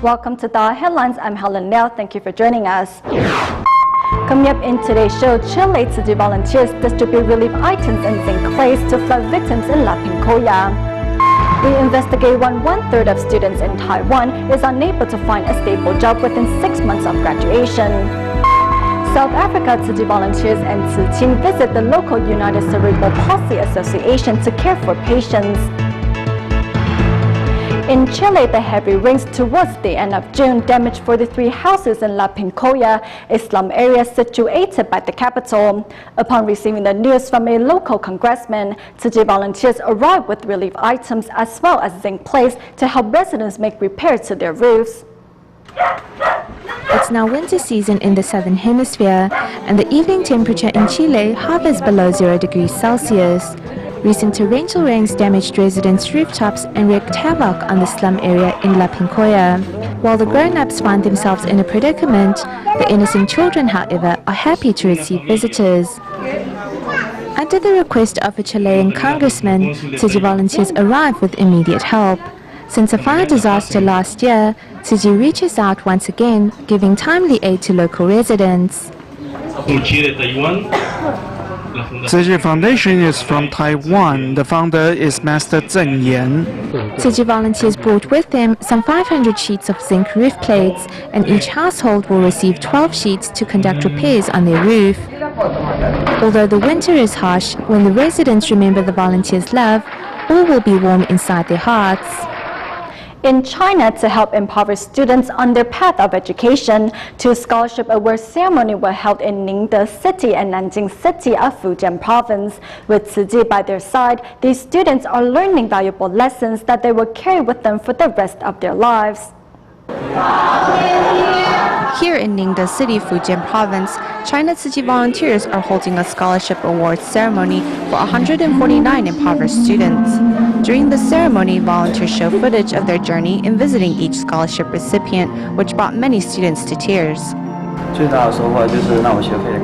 Welcome to DaAi Headlines. I'm Helen Liao. Thank you for joining us. Coming up in today's show, Chile Tzu volunteers distribute relief items and zinc clays to flood victims in La Pincoya. We investigate why 1/3 of students in Taiwan is unable to find a stable job within 6 months of graduation. South Africa Tzu volunteers and Tzu team visit the local United Cerebral Palsy Association to care for patients. In Chile, the heavy rains towards the end of June damaged 43 houses in La Pincoya, a slum area situated by the capital. Upon receiving the news from a local congressman, Tzu volunteers arrived with relief items as well as zinc plates to help residents make repairs to their roofs. It's now winter season in the southern hemisphere, and the evening temperature in Chile hovers below 0 degrees Celsius. Recent torrential rains damaged residents' rooftops and wreaked havoc on the slum area in La Pincoya. While the grown-ups find themselves in a predicament, the innocent children, however, are happy to receive visitors. Under the request of a Chilean congressman, Tzu volunteers arrive with immediate help. Since a fire disaster last year, Tzu reaches out once again, giving timely aid to local residents. Tzu Foundation is from Taiwan. The founder is Master Zheng Yan. Tzu volunteers brought with them some 500 sheets of zinc roof plates, and each household will receive 12 sheets to conduct repairs on their roof. Although the winter is harsh, when the residents remember the volunteers' love, all will be warm inside their hearts. In China, to help impoverished students on their path of education, 2 scholarship award ceremonies were held in Ningde City and Nanjing City of Fujian Province. With Tzu by their side, these students are learning valuable lessons that they will carry with them for the rest of their lives. Here in Ningde City, Fujian Province, China Tzu volunteers are holding a scholarship awards ceremony for 149 impoverished students. During the ceremony, volunteers show footage of their journey in visiting each scholarship recipient, which brought many students to tears.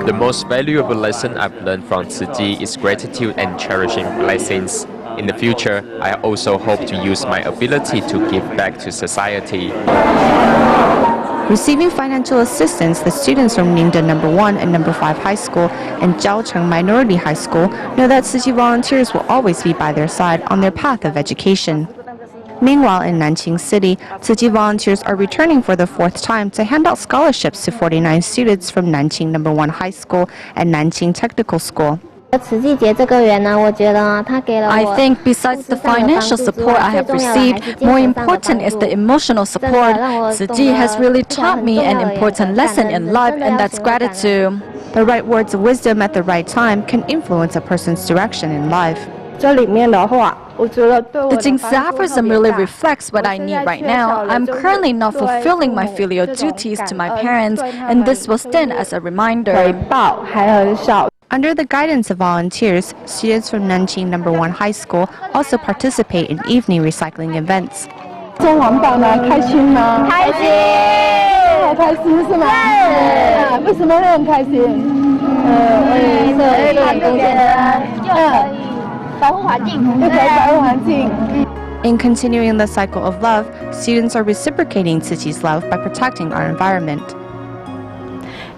The most valuable lesson I've learned from Tzu is gratitude and cherishing blessings. In the future, I also hope to use my ability to give back to society. Receiving financial assistance, the students from Ningde No. 1 and No. 5 High School and Jiaocheng Minority High School know that Tzu volunteers will always be by their side on their path of education. Meanwhile, in Nanjing City, Tzu volunteers are returning for the 4th time to hand out scholarships to 49 students from Nanjing No. 1 High School and Nanjing Technical School. I think besides the financial support I have received, more important is the emotional support. Tzu has really taught me an important lesson in life, and that's gratitude. The right words of wisdom at the right time can influence a person's direction in life. The Jing aphorism really reflects what I need right now. I'm currently not fulfilling my filial duties to my parents, and this will stand as a reminder. Under the guidance of volunteers, students from Nanjing No. 1 High School also participate in evening recycling events. In continuing the cycle of love, students are reciprocating Tzu's love by protecting our environment.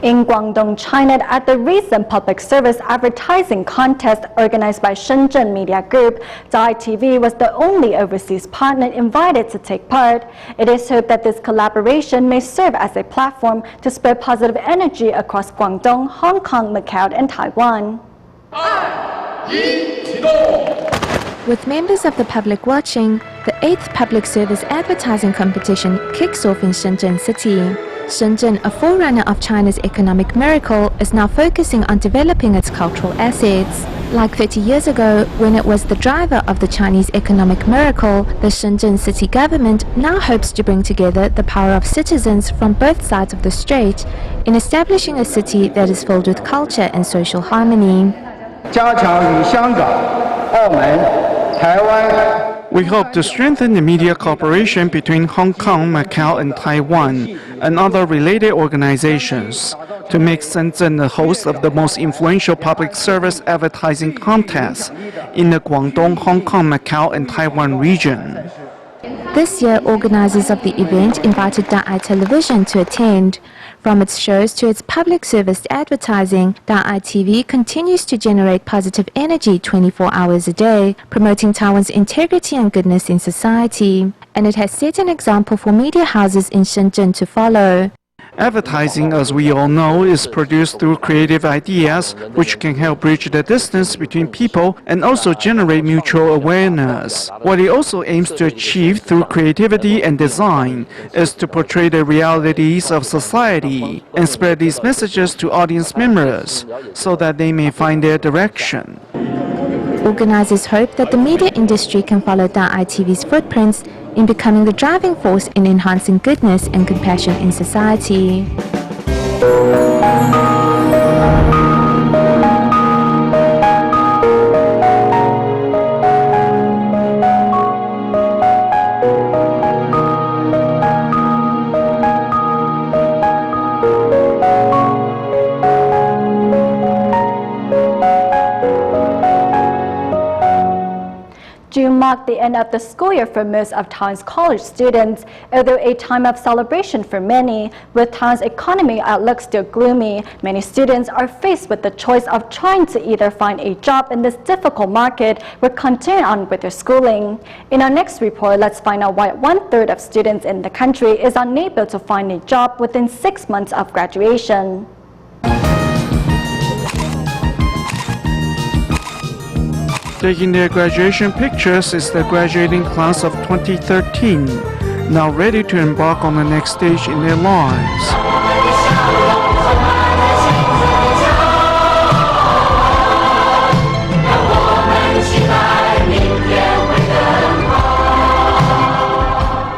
In Guangdong, China, at the recent public service advertising contest organized by Shenzhen Media Group, DaAi TV was the only overseas partner invited to take part. It is hoped that this collaboration may serve as a platform to spread positive energy across Guangdong, Hong Kong, Macau, and Taiwan. With members of the public watching, the 8th public service advertising competition kicks off in Shenzhen City. Shenzhen, a forerunner of China's economic miracle, is now focusing on developing its cultural assets. Like 30 years ago, when it was the driver of the Chinese economic miracle, the Shenzhen city government now hopes to bring together the power of citizens from both sides of the strait in establishing a city that is filled with culture and social harmony. We hope to strengthen the media cooperation between Hong Kong, Macau, and Taiwan, and other related organizations, to make Shenzhen the host of the most influential public service advertising contest in the Guangdong, Hong Kong, Macau, and Taiwan region. This year, organizers of the event invited DaAi Television to attend. From its shows to its public service advertising, DaAi TV continues to generate positive energy 24 hours a day, promoting Taiwan's integrity and goodness in society. And it has set an example for media houses in Shenzhen to follow. Advertising, as we all know, is produced through creative ideas, which can help bridge the distance between people and also generate mutual awareness. What it also aims to achieve through creativity and design is to portray the realities of society and spread these messages to audience members so that they may find their direction. Organizers hope that the media industry can follow DaAi TV's footprints in becoming the driving force in enhancing goodness and compassion in society. June marked the end of the school year for most of Taiwan's college students, although a time of celebration for many. With Taiwan's economy outlook still gloomy, many students are faced with the choice of trying to either find a job in this difficult market or continue on with their schooling. In our next report, let's find out why 1/3 of students in the country is unable to find a job within 6 months of graduation. Taking their graduation pictures is the graduating class of 2013, now ready to embark on the next stage in their lives.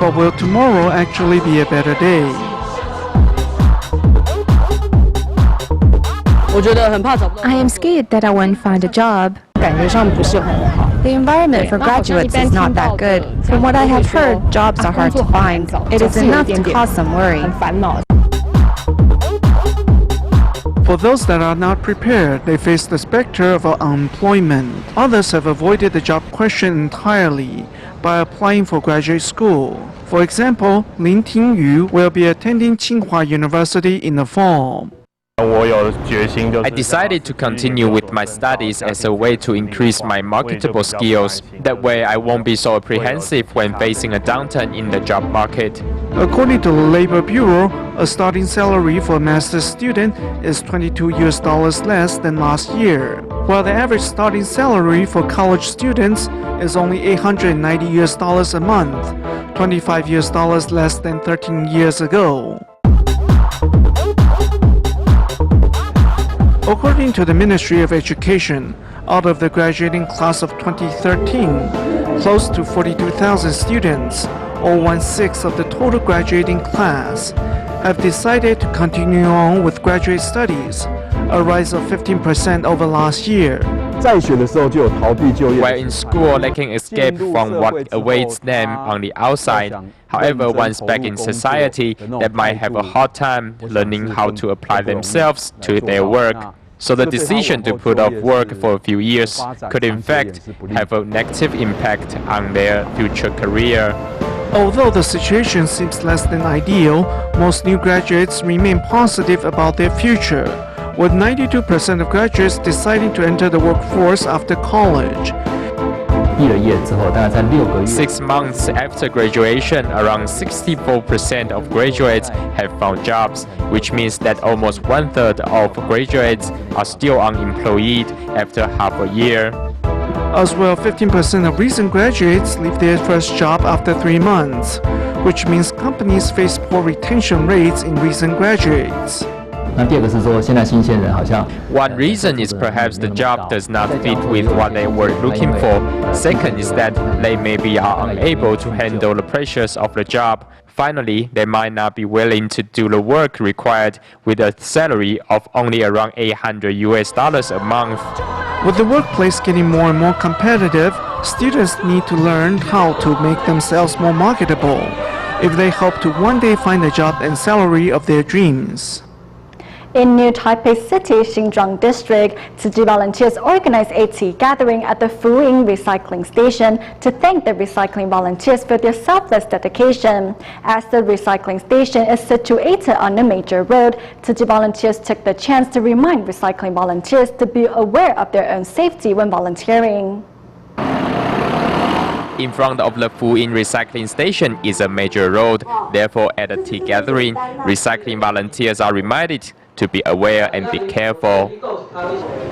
But will tomorrow actually be a better day? I am scared that I won't find a job. The environment for graduates is not that good. From what I have heard, jobs are hard to find. It is enough to cause some worry. For those that are not prepared, they face the specter of unemployment. Others have avoided the job question entirely by applying for graduate school. For example, Lin Tingyu will be attending Tsinghua University in the fall. I decided to continue with my studies as a way to increase my marketable skills. That way I won't be so apprehensive when facing a downturn in the job market. According to the Labor Bureau, a starting salary for a master's student is $22 less than last year, while the average starting salary for college students is only $890 a month, $25 less than 13 years ago. According to the Ministry of Education, out of the graduating class of 2013, close to 42,000 students, or 1/6 of the total graduating class, have decided to continue on with graduate studies, a rise of 15% over last year. While in school, they can escape from what awaits them on the outside. However, once back in society, they might have a hard time learning how to apply themselves to their work. So the decision to put off work for a few years could in fact have a negative impact on their future career. Although the situation seems less than ideal, most new graduates remain positive about their future, with 92% of graduates deciding to enter the workforce after college. 6 months after graduation, around 64% of graduates have found jobs, which means that almost 1/3 of graduates are still unemployed after half a year. As well, 15% of recent graduates leave their first job after 3 months, which means companies face poor retention rates in recent graduates. One reason is perhaps the job does not fit with what they were looking for. Second is that they maybe are unable to handle the pressures of the job. Finally, they might not be willing to do the work required with a salary of only around $800 a month. With the workplace getting more and more competitive, students need to learn how to make themselves more marketable if they hope to one day find the job and salary of their dreams. In New Taipei City, Xinjiang District, Tzu Chi volunteers organized a tea gathering at the Fuying recycling station to thank the recycling volunteers for their selfless dedication. As the recycling station is situated on a major road, Tzu Chi volunteers took the chance to remind recycling volunteers to be aware of their own safety when volunteering. In front of the Fuying recycling station is a major road. Therefore, at a tea gathering, recycling volunteers are reminded to be aware and be careful.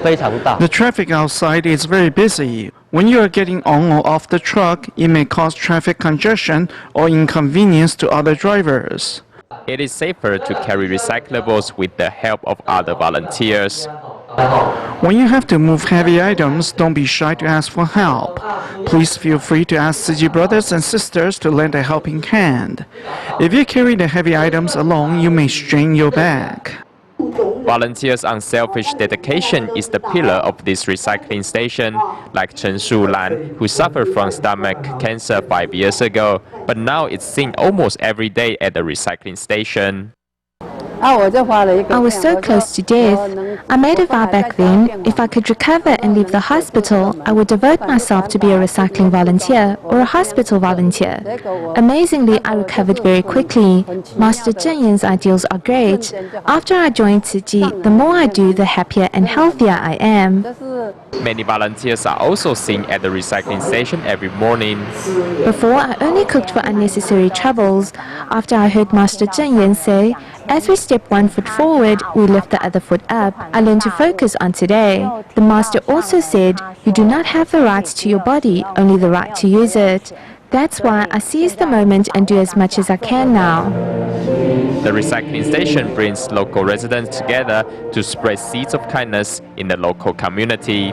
The traffic outside is very busy. When you are getting on or off the truck, it may cause traffic congestion or inconvenience to other drivers. It is safer to carry recyclables with the help of other volunteers. When you have to move heavy items, don't be shy to ask for help. Please feel free to ask Tzu Chi brothers and sisters to lend a helping hand. If you carry the heavy items alone, you may strain your back. Volunteers' unselfish dedication is the pillar of this recycling station, like Chen Shulan, who suffered from stomach cancer 5 years ago, but now it's seen almost every day at the recycling station. I was so close to death. I made a vow back then, if I could recover and leave the hospital, I would devote myself to be a recycling volunteer or a hospital volunteer. Amazingly, I recovered very quickly. Master Zheng Yan's ideals are great. After I joined Tzu Chi, the more I do, the happier and healthier I am. Many volunteers are also seen at the recycling station every morning. Before, I only cooked for unnecessary troubles. After I heard Master Zheng Yan say, as we step 1 foot forward, we lift the other foot up, I learned to focus on today. The Master also said, you do not have the rights to your body, only the right to use it. That's why I seize the moment and do as much as I can now. The recycling station brings local residents together to spread seeds of kindness in the local community.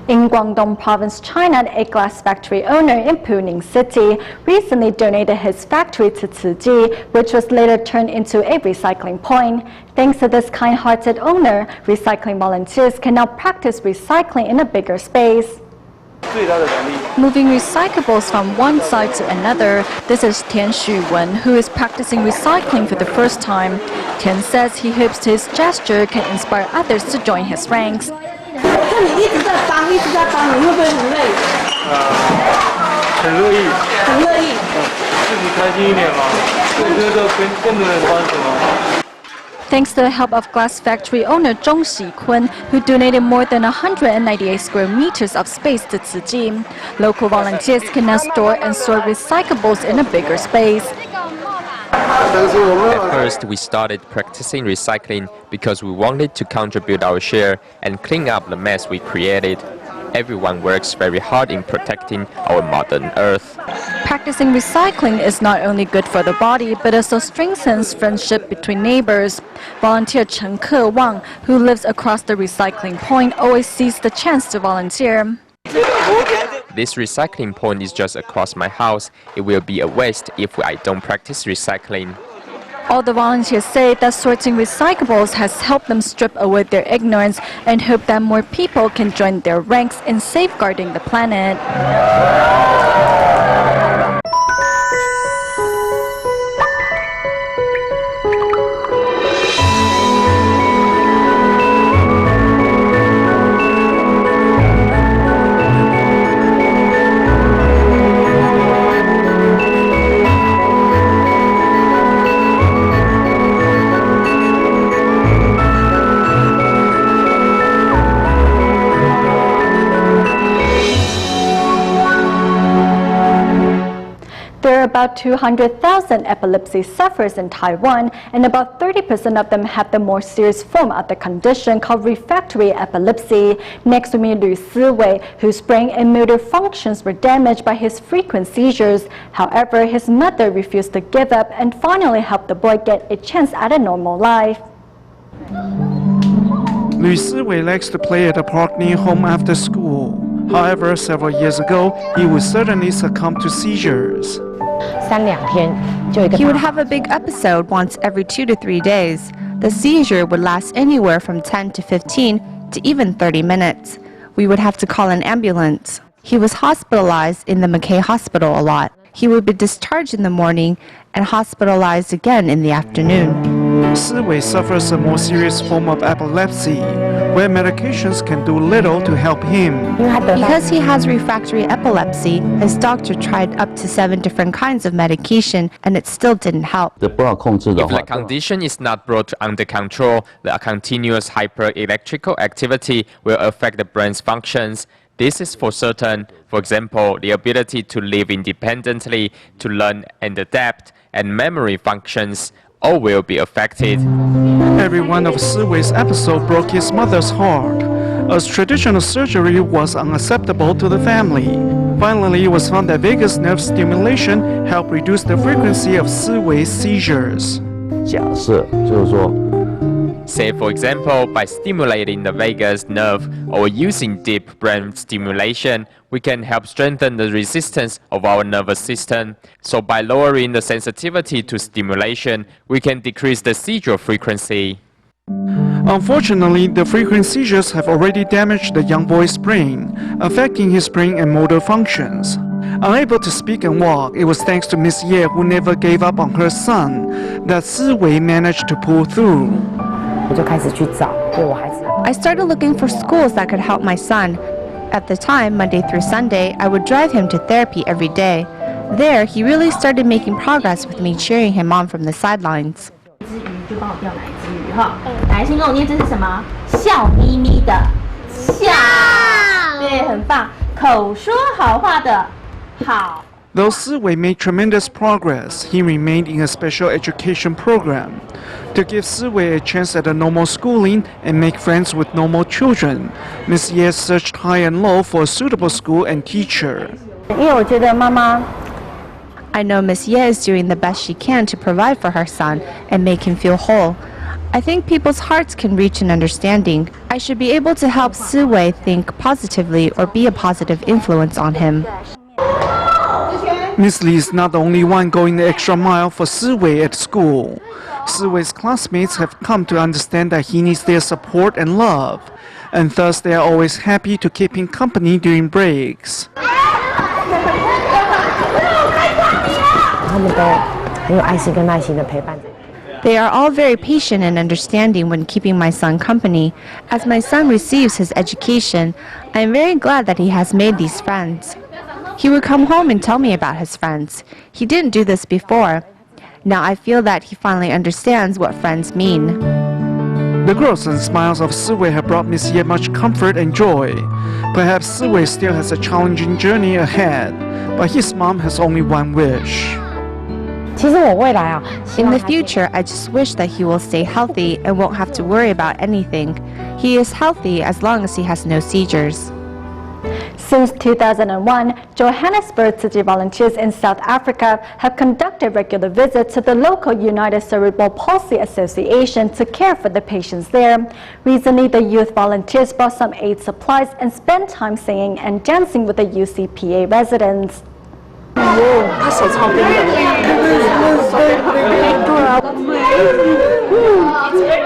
In Guangdong Province, China, a glass factory owner in Puning City recently donated his factory to Tzu Chi, which was later turned into a recycling point. Thanks to this kind-hearted owner, recycling volunteers can now practice recycling in a bigger space. Moving recyclables from one side to another, this is Tian Xuwen, who is practicing recycling for the first time. Tian says he hopes his gesture can inspire others to join his ranks. Thanks to the help of glass factory owner Zhong Xikun, who donated more than 198 square meters of space to Tzu Chi, local volunteers can now store and sort recyclables in a bigger space. At first, we started practicing recycling because we wanted to contribute our share and clean up the mess we created. Everyone works very hard in protecting our modern Earth. Practicing recycling is not only good for the body, but also strengthens friendship between neighbors. Volunteer Chen Ke Wang, who lives across the recycling point, always sees the chance to volunteer. This recycling point is just across my house. It will be a waste if I don't practice recycling. All the volunteers say that sorting recyclables has helped them strip away their ignorance and hope that more people can join their ranks in safeguarding the planet. There are about 200,000 epilepsy sufferers in Taiwan, and about 30% of them have the more serious form of the condition called refractory epilepsy. Next to me, Lu Siwei, whose brain and motor functions were damaged by his frequent seizures. However, his mother refused to give up and finally helped the boy get a chance at a normal life. Lu Siwei likes to play at the park near home after school. However, several years ago, he would suddenly succumb to seizures. He would have a big episode once every 2 to 3 days. The seizure would last anywhere from 10 to 15 to even 30 minutes. We would have to call an ambulance. He was hospitalized in the McKay Hospital a lot. He would be discharged in the morning and hospitalized again in the afternoon. Siwei suffers a more serious form of epilepsy, where medications can do little to help him. Because he has refractory epilepsy, his doctor tried up to 7 different kinds of medication and it still didn't help. If the condition is not brought under control, the continuous hyper-electrical activity will affect the brain's functions. This is for certain. For example, the ability to live independently, to learn and adapt, and memory functions all will be affected. Every one of Siwei's episodes broke his mother's heart, as traditional surgery was unacceptable to the family. Finally, it was found that vagus nerve stimulation helped reduce the frequency of Siwei's seizures. Say, for example, by stimulating the vagus nerve or using deep brain stimulation, we can help strengthen the resistance of our nervous system. So by lowering the sensitivity to stimulation, we can decrease the seizure frequency. Unfortunately, the frequent seizures have already damaged the young boy's brain, affecting his brain and motor functions. Unable to speak and walk, it was thanks to Miss Ye, who never gave up on her son, that Siwei managed to pull through. I started looking for schools that could help my son. At the time, Monday through Sunday, I would drive him to therapy every day. There, he really started making progress with me cheering him on from the sidelines. Though Siwei made tremendous progress, he remained in a special education program. To give Siwei a chance at a normal schooling and make friends with normal children, Ms. Ye searched high and low for a suitable school and teacher. I know Miss Ye is doing the best she can to provide for her son and make him feel whole. I think people's hearts can reach an understanding. I should be able to help Siwei think positively or be a positive influence on him. Ms. Lee is not the only one going the extra mile for Siwei at school. Siwei's classmates have come to understand that he needs their support and love, and thus they are always happy to keep him company during breaks. They are all very patient and understanding when keeping my son company. As my son receives his education, I am very glad that he has made these friends. He would come home and tell me about his friends. He didn't do this before. Now I feel that he finally understands what friends mean. The growth and smiles of Siwei have brought Miss Ye much comfort and joy. Perhaps Siwei still has a challenging journey ahead, but his mom has only one wish. In the future, I just wish that he will stay healthy and won't have to worry about anything. He is healthy as long as he has no seizures. Since 2001, Johannesburg City volunteers in South Africa have conducted regular visits to the local United Cerebral Palsy Association to care for the patients there. Recently, the youth volunteers brought some aid supplies and spent time singing and dancing with the UCPA residents.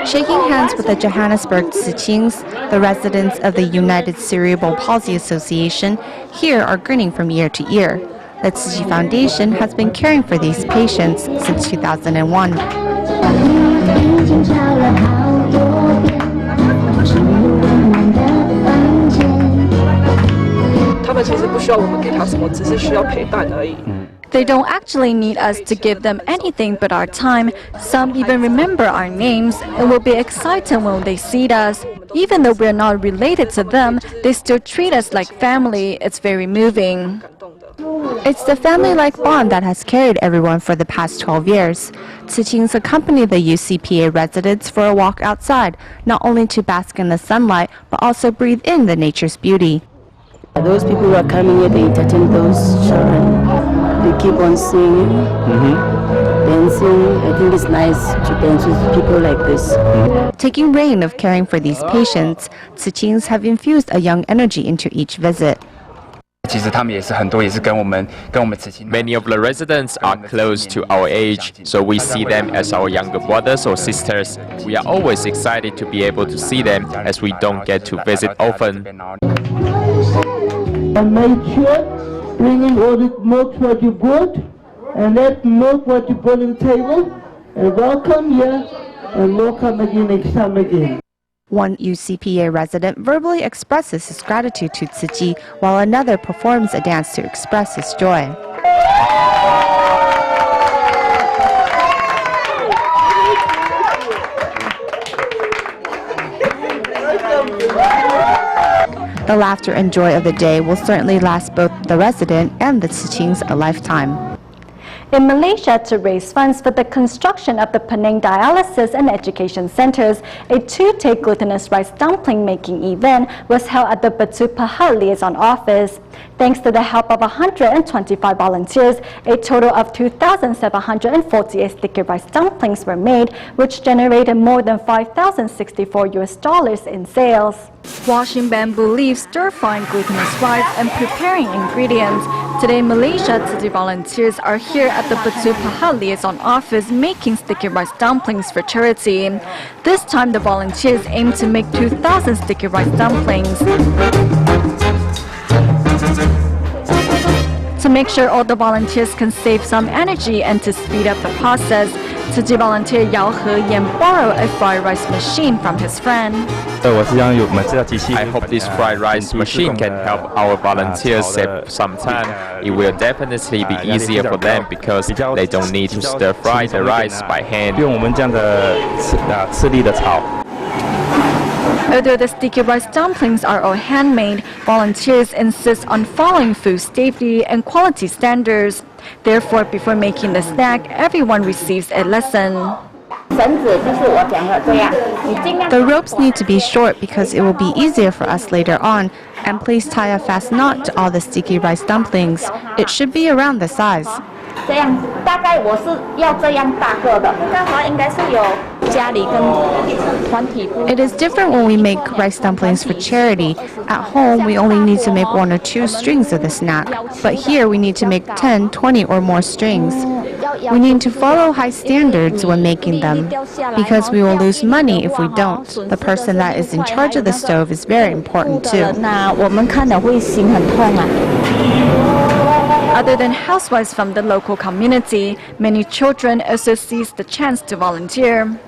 Shaking hands with the Johannesburg Tzichings, the residents of the United Cerebral Palsy Association, here are grinning from ear to ear. The Tzichi Foundation has been caring for these patients since 2001. They don't actually need us to give them anything but our time. Some even remember our names and will be excited when they see us. Even though we're not related to them, they still treat us like family. It's very moving. It's the family-like bond that has carried everyone for the past 12 years. Tzichings accompany the UCPA residents for a walk outside, not only to bask in the sunlight, but also breathe in the nature's beauty. Those people who are coming here, they entertain those children. They keep on singing, dancing. I think it's nice to dance with people like this. Taking reign of caring for these patients, Tzichings have infused a young energy into each visit. Many of the residents are close to our age, so we see them as our younger brothers or sisters. We are always excited to be able to see them as we don't get to visit often. And make sure bringing all the milk what you brought, and that milk what you brought on the table, and welcome here and more come again next time again. One UCPA resident verbally expresses his gratitude to Tzu Chi, while another performs a dance to express his joy. The laughter and joy of the day will certainly last both the resident and the Tzu Chings a lifetime. In Malaysia, to raise funds for the construction of the Penang Dialysis and Education Centers, a two-day glutinous rice dumpling making event was held at the Batu Pahat Liaison Office. Thanks to the help of 125 volunteers, a total of 2,748 sticky rice dumplings were made, which generated more than $5,064 in sales. Washing bamboo leaves, stir-frying glutinous rice, and preparing ingredients. Today, Malaysia Tzu Chi volunteers are here at the Batu Pahat Liaison Office making sticky rice dumplings for charity. This time, the volunteers aim to make 2,000 sticky rice dumplings. To make sure all the volunteers can save some energy and to speed up the process, Tzu Chi volunteer Yao He-Yan borrowed a fried rice machine from his friend. I hope this fried rice machine can help our volunteers save some time. It will definitely be easier for them because they don't need to stir fry the rice by hand. Although the sticky rice dumplings are all handmade, volunteers insist on following food safety and quality standards. Therefore, before making the snack, everyone receives a lesson. The ropes need to be short because it will be easier for us later on, and please tie a fast knot to all the sticky rice dumplings. It should be around the size. It is different when we make rice dumplings for charity. At home, we only need to make 1 or 2 strings of the snack, but here we need to make 10, 20 or more strings. We need to follow high standards when making them, because we will lose money if we don't. The person that is in charge of the stove is very important too. Other than housewives from the local community, many children also seize the chance to volunteer.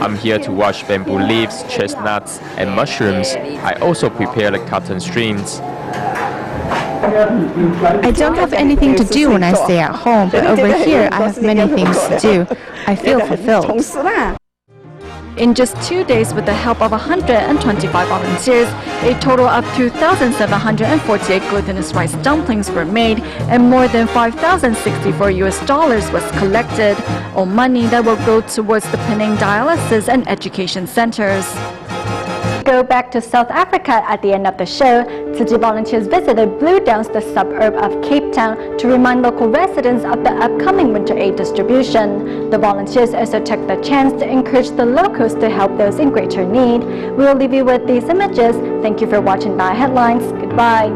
I'm here to wash bamboo leaves, chestnuts, and mushrooms. I also prepare the cotton strings. I don't have anything to do when I stay at home, but over here I have many things to do. I feel fulfilled. In just 2 days, with the help of 125 volunteers, a total of 2,748 glutinous rice dumplings were made, and more than $5,064 was collected, all money that will go towards the Penang Dialysis and Education Centers. Go back to South Africa at the end of the show. Tzu Chi volunteers visited Blue Downs, the suburb of Cape Town, to remind local residents of the upcoming winter aid distribution. The volunteers also took the chance to encourage the locals to help those in greater need. We'll leave you with these images. Thank you for watching DaAi Headlines. Goodbye.